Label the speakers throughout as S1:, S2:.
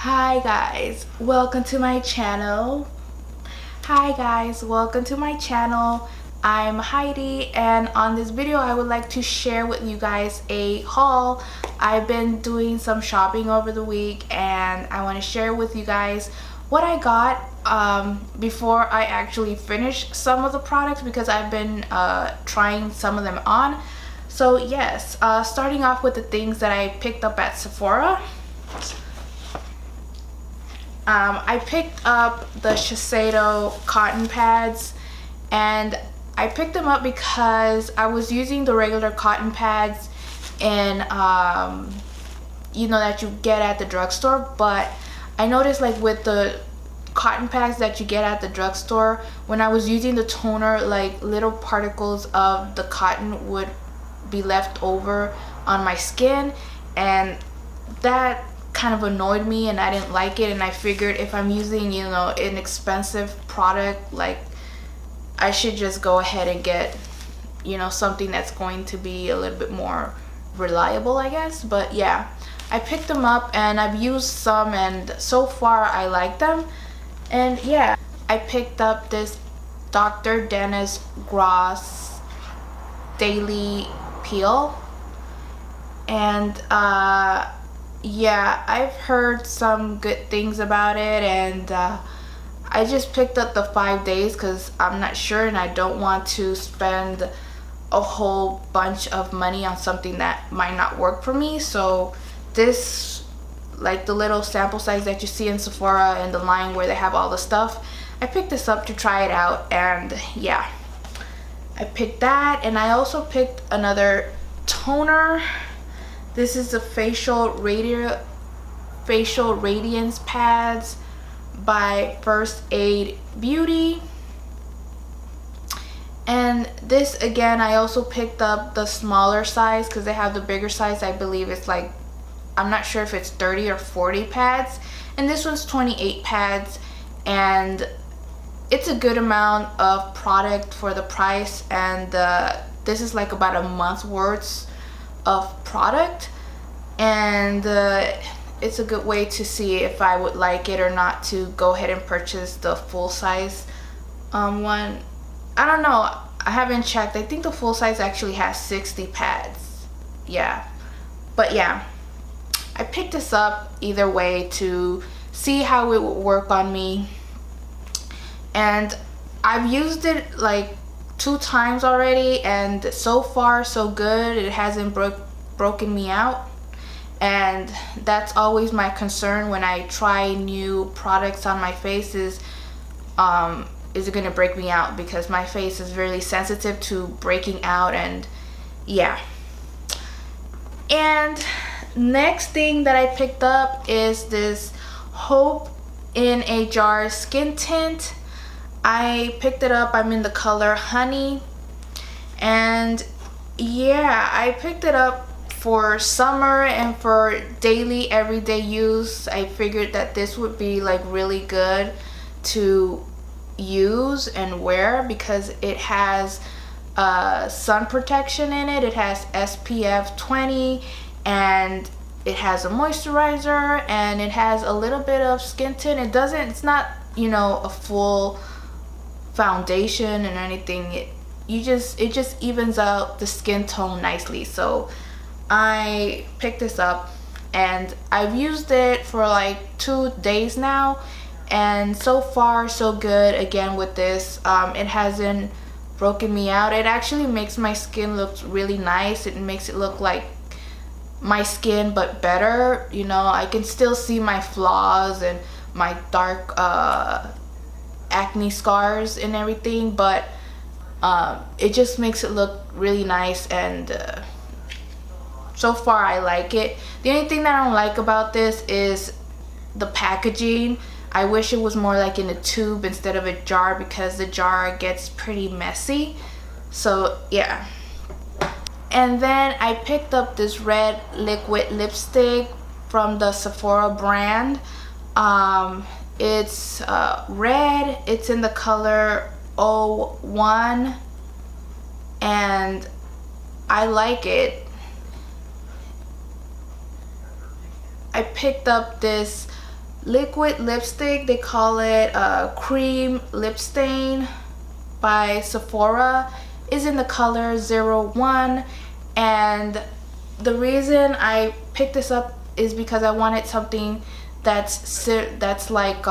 S1: Hi guys, welcome to my channel. I'm Heidi, and on this video I would like to share with you guys a haul. I've been doing some shopping over the week and I want to share with you guys what I got before I actually finish some of the products, because I've been trying some of them on. So yes, starting off with the things that I picked up at Sephora. I picked up the Shiseido cotton pads, and I picked them up because I was using the regular cotton pads in you know, that you get at the drugstore, but I noticed like with the cotton pads that you get at the drugstore, when I was using the toner, like little particles of the cotton would be left over on my skin, and that kind of annoyed me and I didn't like it. And I figured if I'm using, you know, an expensive product, like I should just go ahead and get, you know, something that's going to be a little bit more reliable, I guess. But yeah, I picked them up and I've used some, and so far I like them. And yeah, I picked up this Dr. Dennis Gross Daily Peel, and yeah, I've heard some good things about it, and I just picked up the 5 days because I'm not sure and I don't want to spend a whole bunch of money on something that might not work for me. So this, like the little sample size that you see in Sephora and the line where they have all the stuff, I picked this up to try it out. And yeah, I picked that, and I also picked another toner. This is the facial radiance pads by First Aid Beauty. And this, again, I also picked up the smaller size because they have the bigger size. I believe it's like, I'm not sure if it's 30 or 40 pads, and this one's 28 pads, and it's a good amount of product for the price. And this is like about a month's worth of product, and it's a good way to see if I would like it or not to go ahead and purchase the full size one. I don't know, I haven't checked. I think the full size actually has 60 pads. Yeah, but yeah, I picked this up either way to see how it would work on me, and I've used it like 2 times already, and so far so good. It hasn't broken me out, and that's always my concern when I try new products on my face is it going to break me out, because my face is really sensitive to breaking out. And yeah, and next thing that I picked up is this Hope in a Jar skin tint. I picked it up, I'm in the color Honey, and yeah, I picked it up for summer and for daily everyday use. I figured that this would be like really good to use and wear because it has sun protection in it. It has SPF 20, and it has a moisturizer, and it has a little bit of skin tint. It's not, you know, a full foundation and anything. It just evens out the skin tone nicely. So I picked this up and I've used it for like 2 days now, and so far so good. Again, with this, it hasn't broken me out. It actually makes my skin look really nice. It makes it look like my skin but better. You know, I can still see my flaws and my dark acne scars and everything, but it just makes it look really nice, and so far I like it. The only thing that I don't like about this is the packaging. I wish it was more like in a tube instead of a jar, because the jar gets pretty messy. So yeah. And then I picked up this red liquid lipstick from the Sephora brand. It's red, it's in the color 01, and I like it. I picked up this liquid lipstick. They call it Cream Lip Stain by Sephora. Is in the color 01, and the reason I picked this up is because I wanted something that's like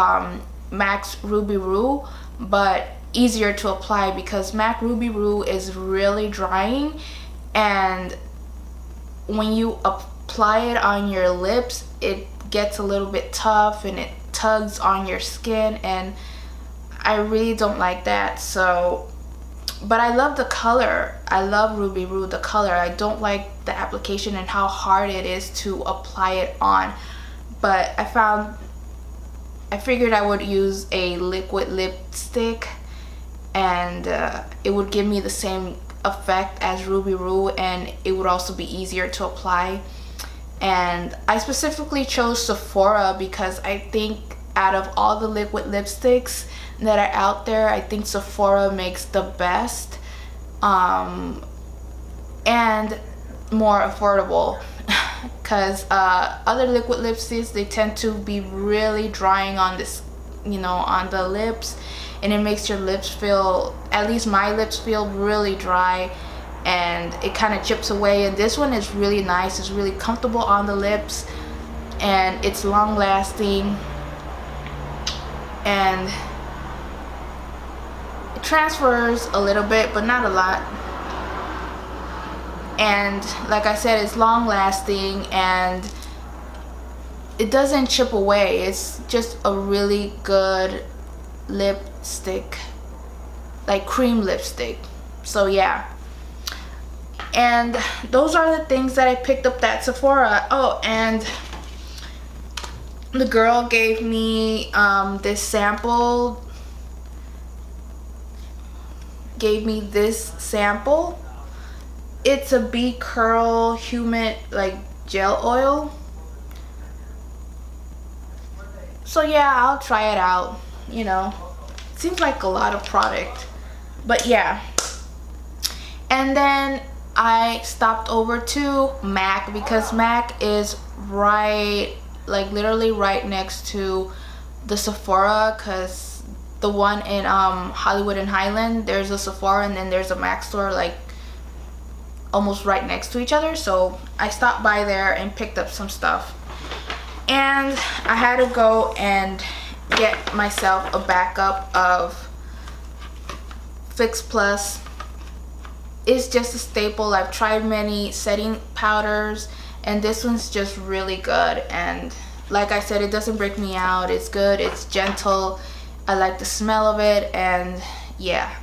S1: MAC's Ruby Roo, but easier to apply, because MAC Ruby Roo is really drying, and when you apply it on your lips it gets a little bit tough and it tugs on your skin, and I really don't like that. So, but I love the color. I love Ruby Roo, the color. I don't like the application and how hard it is to apply it on. But I figured I would use a liquid lipstick, and it would give me the same effect as Ruby Roo, and it would also be easier to apply. And I specifically chose Sephora because I think out of all the liquid lipsticks that are out there, I think Sephora makes the best and more affordable, because other liquid lipsticks, they tend to be really drying on this, on the lips, and it makes your lips feel, at least my lips feel really dry, and it kind of chips away. And this one is really nice. It's really comfortable on the lips, and it's long lasting, and it transfers a little bit but not a lot. And like I said, it's long lasting and it doesn't chip away. It's just a really good lipstick, like cream lipstick. So yeah, and those are the things that I picked up at Sephora. Oh, and the girl gave me this sample, It's a Bee Curl Humid like gel oil. So yeah, I'll try it out. Seems like a lot of product, but yeah. And then I stopped over to MAC, because MAC is literally right next to the Sephora, because the one in Hollywood and Highland, there's a Sephora, and then there's a MAC store like almost right next to each other. So I stopped by there and picked up some stuff, and I had to go and get myself a backup of Fix Plus. It's just a staple. I've tried many setting powders, and this one's just really good. And like I said, it doesn't break me out. It's good. It's gentle. I like the smell of it, and yeah.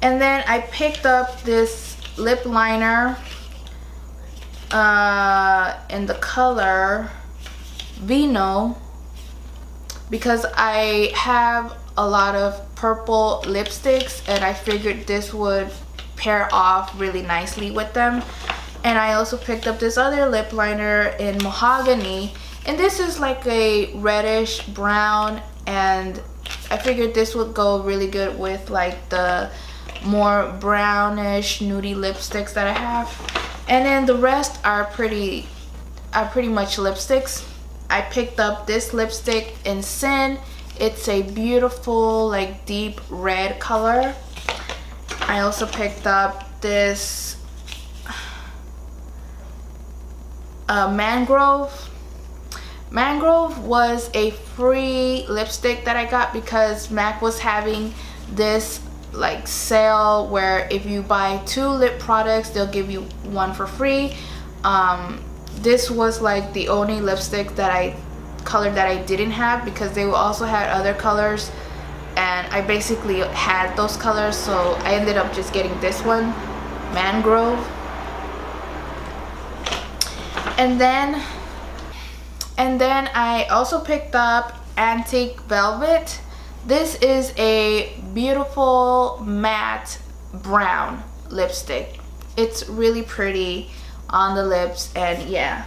S1: And then I picked up this lip liner in the color Vino, because I have a lot of purple lipsticks and I figured this would pair off really nicely with them. And I also picked up this other lip liner in Mahogany, and this is like a reddish brown, and I figured this would go really good with like the more brownish nudie lipsticks that I have. And then the rest are pretty much lipsticks. I picked up this lipstick in Sin. It's a beautiful like deep red color. I also picked up this Mangrove. Mangrove was a free lipstick that I got because MAC was having this like sale where if you buy 2 lip products, they'll give you 1 for free. This was like the only lipstick color that I didn't have, because they also had other colors and I basically had those colors, so I ended up just getting this one, Mangrove. And then I also picked up Antique Velvet. This is a beautiful matte brown lipstick. It's really pretty on the lips, and yeah.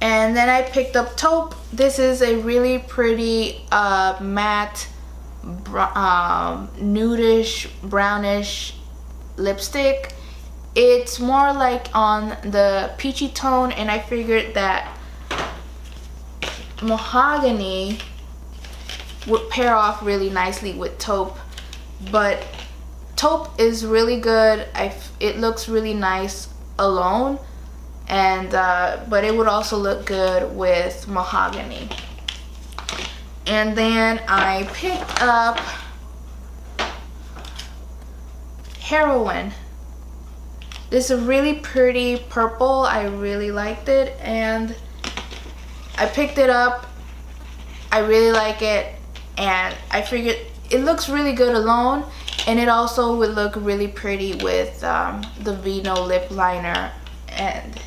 S1: And then I picked up Taupe. This is a really pretty matte nudish brownish lipstick, it's more like on the peachy tone, and I figured that Mahogany would pair off really nicely with Taupe. But Taupe is really good. It looks really nice alone, and but it would also look good with Mahogany. And then I picked up Heroine. This is a really pretty purple. I really liked it, and I picked it up. I really like it, and I figured it looks really good alone, and it also would look really pretty with the Vino lip liner. And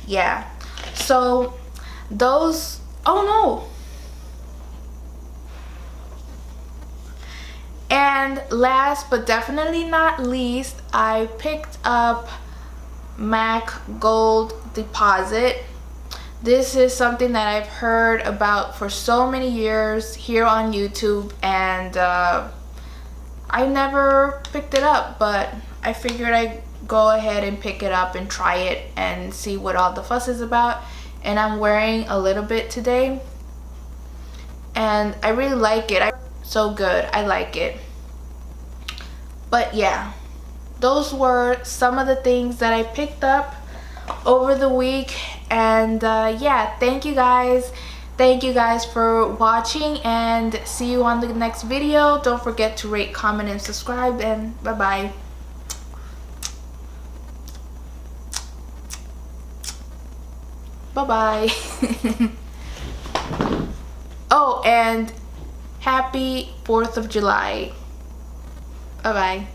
S1: yeah, so those, oh no. And last but definitely not least, I picked up MAC Gold Deposit. This is something that I've heard about for so many years here on YouTube, and I never picked it up, but I figured I'd go ahead and pick it up and try it and see what all the fuss is about. And I'm wearing a little bit today, and I really like it. So good, I like it. But yeah, those were some of the things that I picked up over the week. And yeah, thank you guys for watching, and see you on the next video. Don't forget to rate, comment, and subscribe, and bye bye. Bye bye. Oh, and happy 4th of July. Bye bye.